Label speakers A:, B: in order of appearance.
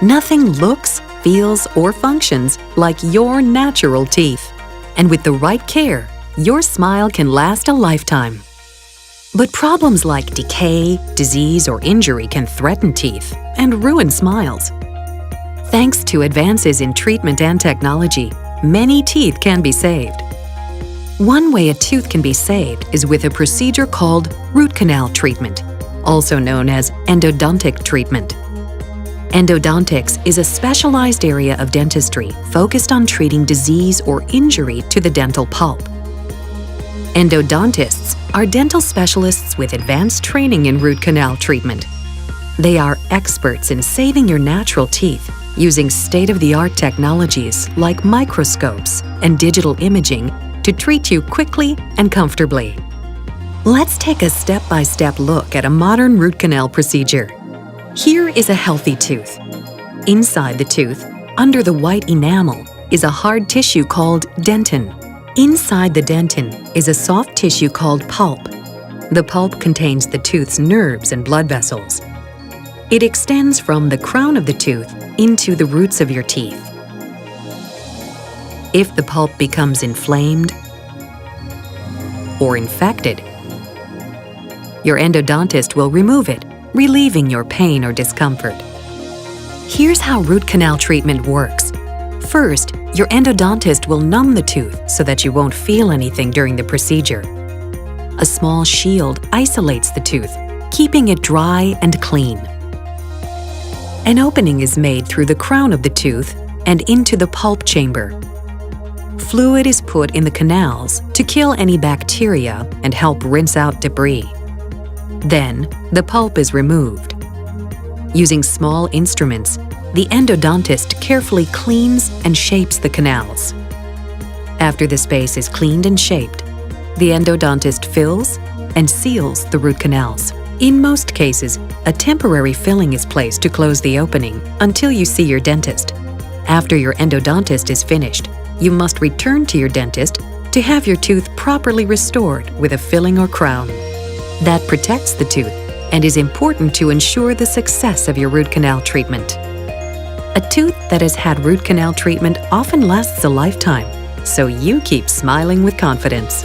A: Nothing looks, feels, or functions like your natural teeth. And with the right care, your smile can last a lifetime. But problems like decay, disease, or injury can threaten teeth and ruin smiles. Thanks to advances in treatment and technology, many teeth can be saved. One way a tooth can be saved is with a procedure called root canal treatment, also known as endodontic treatment. Endodontics is a specialized area of dentistry focused on treating disease or injury to the dental pulp. Endodontists are dental specialists with advanced training in root canal treatment. They are experts in saving your natural teeth using state-of-the-art technologies like microscopes and digital imaging to treat you quickly and comfortably. Let's take a step-by-step look at a modern root canal procedure. Here is a healthy tooth. Inside the tooth, under the white enamel, is a hard tissue called dentin. Inside the dentin is a soft tissue called pulp. The pulp contains the tooth's nerves and blood vessels. It extends from the crown of the tooth into the roots of your teeth. If the pulp becomes inflamed or infected, your endodontist will remove it, relieving your pain or discomfort. Here's how root canal treatment works. First, your endodontist will numb the tooth so that you won't feel anything during the procedure. A small shield isolates the tooth, keeping it dry and clean. An opening is made through the crown of the tooth and into the pulp chamber. Fluid is put in the canals to kill any bacteria and help rinse out debris. Then, the pulp is removed. Using small instruments, the endodontist carefully cleans and shapes the canals. After the space is cleaned and shaped, the endodontist fills and seals the root canals. In most cases, a temporary filling is placed to close the opening until you see your dentist. After your endodontist is finished, you must return to your dentist to have your tooth properly restored with a filling or crown. That protects the tooth and is important to ensure the success of your root canal treatment. A tooth that has had root canal treatment often lasts a lifetime, so you keep smiling with confidence.